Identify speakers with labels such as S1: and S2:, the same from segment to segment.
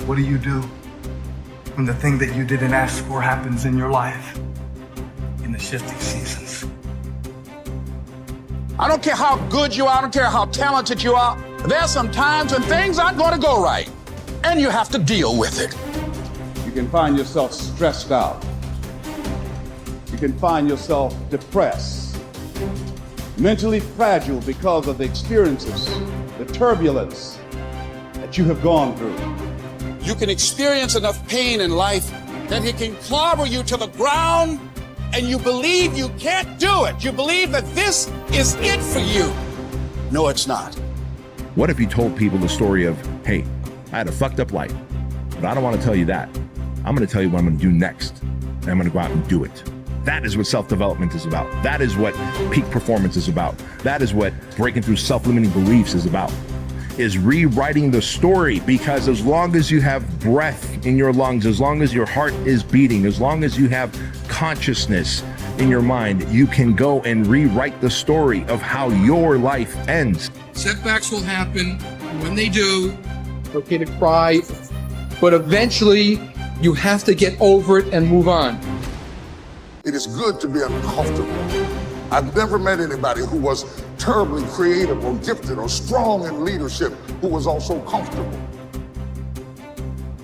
S1: What do you do when the thing that you didn't ask for happens in your life in the shifting seasons?
S2: I don't care how good you are, I don't care how talented you are. There are some times when things aren't going to go right, and you have to deal with it.
S3: You can find yourself stressed out. You can find yourself depressed, mentally fragile because of the experiences, the turbulence that you have gone through.
S2: You can experience enough pain in life that it can clobber you to the ground, and you believe you can't do it. You believe that this is it for you. No, it's not.
S4: What if you told people the story of, hey, I had a fucked up life, but I don't want to tell you that. I'm going to tell you what I'm going to do next, and I'm going to go out and do it. That is what self-development is about. That is what peak performance is about. That is what breaking through self-limiting beliefs is about, is rewriting the story. Because as long as you have breath in your lungs, as long as your heart is beating, as long as you have consciousness in your mind, you can go and rewrite the story of how your life ends.
S5: Setbacks will happen. When they do, it's okay to cry, but eventually you have to get over it and move on.
S6: It is good to be uncomfortable. I've never met anybody who was terribly creative or gifted or strong in leadership who was also comfortable.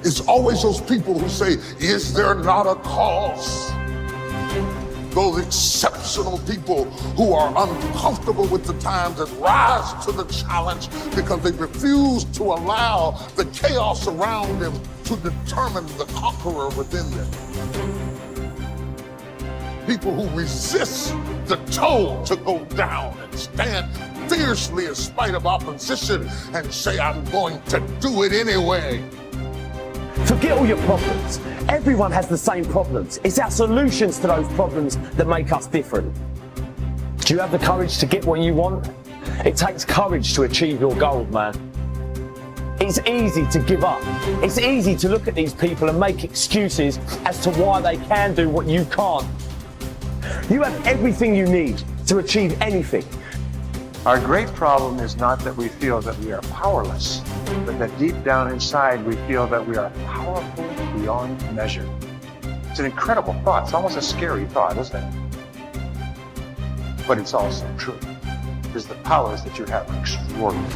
S6: It's always those people who say, is there not a cause? Those exceptional people who are uncomfortable with the times and rise to the challenge because they refuse to allow the chaos around them to determine the conqueror within them. People who resist the toll to go down and stand fiercely in spite of opposition and say, I'm going to do it anyway.
S7: Forget all your problems. Everyone has the same problems. It's our solutions to those problems that make us different. Do you have the courage to get what you want? It takes courage to achieve your goals, man. It's easy to give up. It's easy to look at these people and make excuses as to why they can do what you can't. You have everything you need to achieve anything.
S8: Our great problem is not that we feel that we are powerless, but that deep down inside we feel that we are powerful beyond measure. It's an incredible thought. It's almost a scary thought, isn't it? But it's also true, because the powers that you have are extraordinary.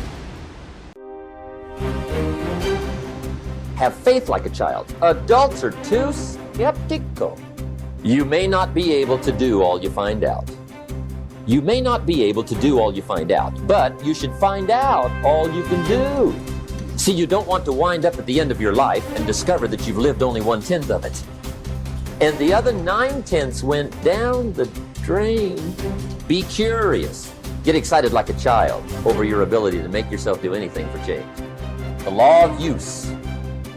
S9: Have faith like a child. Adults are too skeptical. You may not be able to do all you find out. You may not be able to do all you find out, but you should find out all you can do. See, you don't want to wind up at the end of your life and discover that you've lived only 1/10 of it. And the other 9/10 went down the drain. Be curious. Get excited like a child over your ability to make yourself do anything for change. The law of use.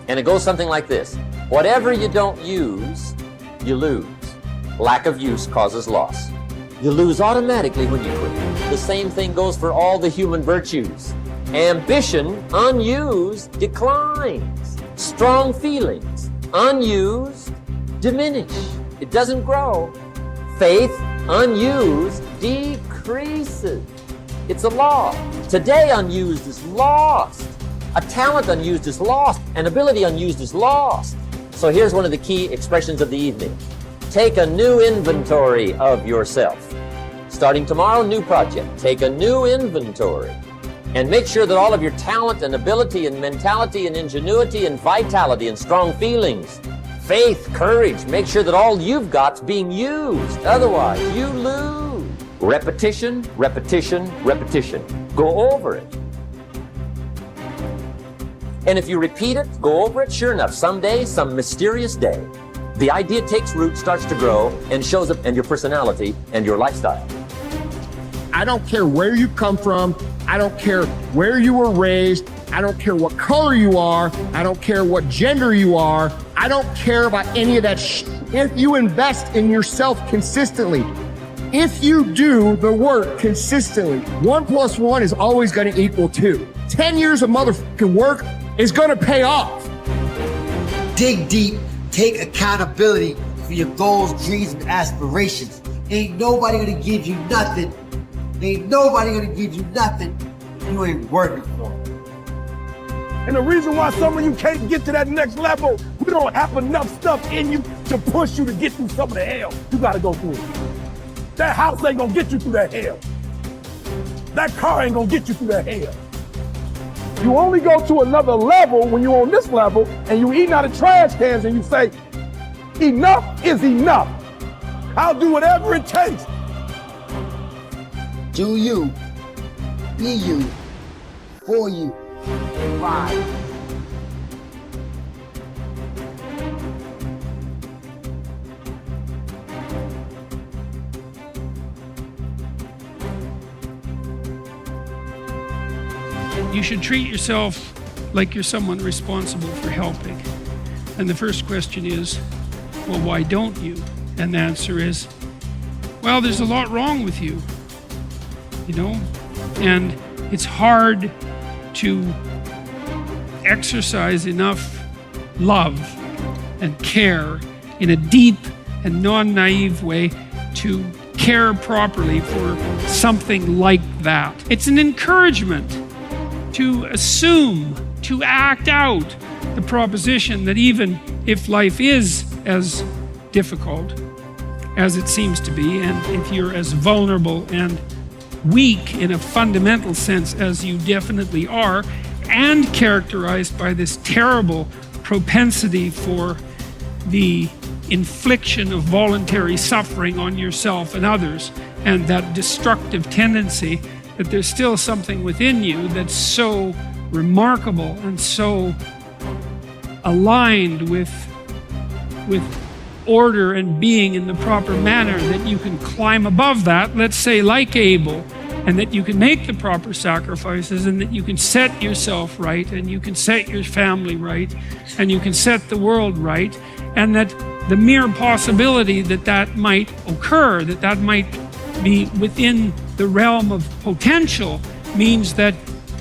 S9: And it goes something like this. Whatever you don't use, you lose. Lack of use causes loss. You lose automatically when you quit. The same thing goes for all the human virtues. Ambition, unused, declines. Strong feelings, unused, diminish. It doesn't grow. Faith, unused, decreases. It's a law. Today unused is lost. A talent unused is lost. An ability unused is lost. So here's one of the key expressions of the evening. Take a new inventory of yourself. Starting tomorrow, new project. Take a new inventory and make sure that all of your talent and ability and mentality and ingenuity and vitality and strong feelings, faith, courage, make sure that all you've got's being used. Otherwise, you lose. Repetition, repetition, repetition. Go over it. And if you repeat it, go over it, sure enough, someday, some mysterious day, the idea takes root, starts to grow, and shows up in your personality and your lifestyle.
S10: I don't care where you come from. I don't care where you were raised. I don't care what color you are. I don't care what gender you are. I don't care about any of that If you invest in yourself consistently, if you do the work consistently, 1 + 1 is always going to equal 2. 10 years of motherfucking work is going to pay off.
S11: Dig deep. Take accountability for your goals, dreams, and aspirations. Ain't nobody gonna give you nothing. Ain't nobody gonna give you nothing you ain't working for.
S10: And the reason why some of you can't get to that next level, we don't have enough stuff in you to push you to get through some of the hell you gotta go through. That house ain't gonna get you through that hell. That car ain't gonna get you through that hell. You only go to another level when you're on this level and you eating out of trash cans and you say, enough is enough. I'll do whatever it takes.
S11: Do you, be you, for you. Right.
S12: You should treat yourself like you're someone responsible for helping. And the first question is, well, why don't you? And the answer is, well, there's a lot wrong with you, you know? And it's hard to exercise enough love and care in a deep and non-naive way to care properly for something like that. It's an encouragement to assume, to act out the proposition that even if life is as difficult as it seems to be, and if you're as vulnerable and weak in a fundamental sense as you definitely are, and characterized by this terrible propensity for the infliction of voluntary suffering on yourself and others, and that destructive tendency, that there's still something within you that's so remarkable and so aligned with order and being in the proper manner that you can climb above that, let's say like Abel, and that you can make the proper sacrifices, and that you can set yourself right, and you can set your family right, and you can set the world right, and that the mere possibility that that might occur, that that might be within the realm of potential, means that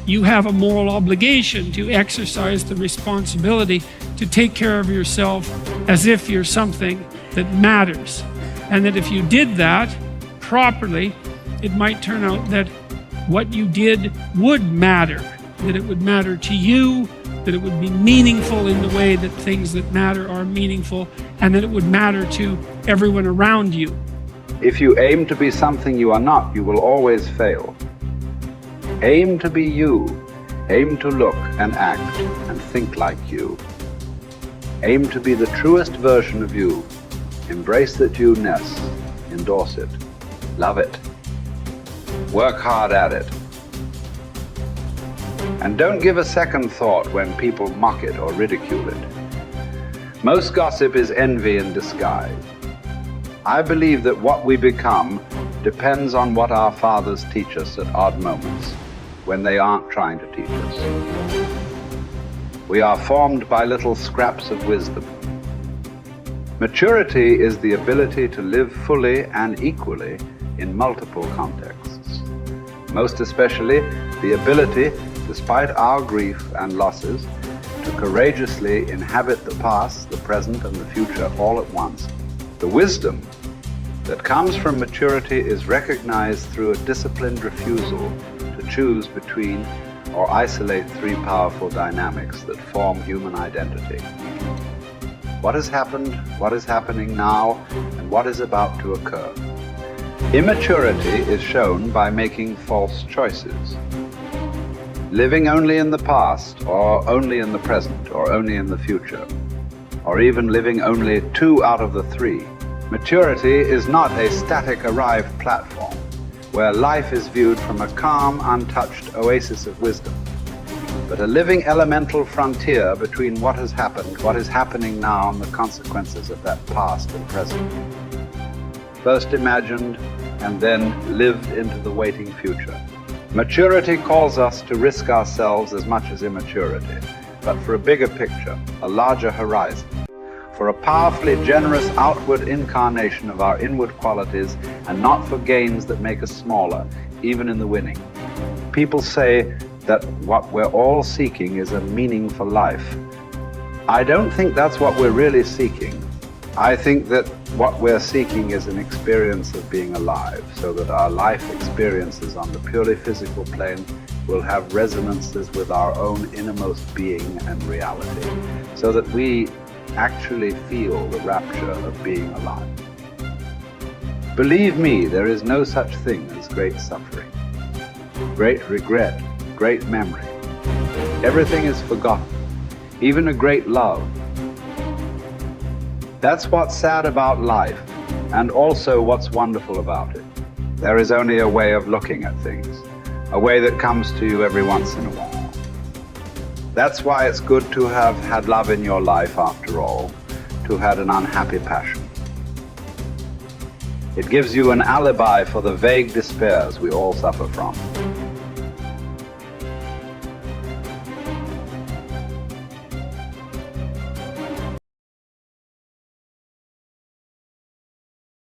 S12: you have a moral obligation to exercise the responsibility to take care of yourself as if you're something that matters. And that if you did that properly, it might turn out that what you did would matter, that it would matter to you, that it would be meaningful in the way that things that matter are meaningful, and that it would matter to everyone around you.
S13: If you aim to be something you are not, you will always fail. Aim to be you. Aim to look and act and think like you. Aim to be the truest version of you. Embrace that you-ness. Endorse it. Love it. Work hard at it. And don't give a second thought when people mock it or ridicule it. Most gossip is envy in disguise. I believe that what we become depends on what our fathers teach us at odd moments, when they aren't trying to teach us. We are formed by little scraps of wisdom. Maturity is the ability to live fully and equally in multiple contexts. Most especially, the ability, despite our grief and losses, to courageously inhabit the past, the present, and the future all at once. The wisdom that comes from maturity is recognized through a disciplined refusal to choose between or isolate three powerful dynamics that form human identity. What has happened, what is happening now, and what is about to occur. Immaturity is shown by making false choices. Living only in the past, or only in the present, or only in the future, or even living only 2 out of the 3. Maturity is not a static arrived platform where life is viewed from a calm, untouched oasis of wisdom, but a living elemental frontier between what has happened, what is happening now, and the consequences of that past and present. First imagined and then lived into the waiting future. Maturity calls us to risk ourselves as much as immaturity, but for a bigger picture, a larger horizon, for a powerfully generous outward incarnation of our inward qualities, and not for gains that make us smaller, even in the winning. People say that what we're all seeking is a meaningful life. I don't think that's what we're really seeking. I think that what we're seeking is an experience of being alive, so that our life experiences on the purely physical plane will have resonances with our own innermost being and reality, so that we actually feel the rapture of being alive. Believe me, there is no such thing as great suffering, great regret, great memory. Everything is forgotten, even a great love. That's what's sad about life, and also what's wonderful about it. There is only a way of looking at things, a way that comes to you every once in a while. That's why it's good to have had love in your life after all, to have had an unhappy passion. It gives you an alibi for the vague despairs we all suffer from.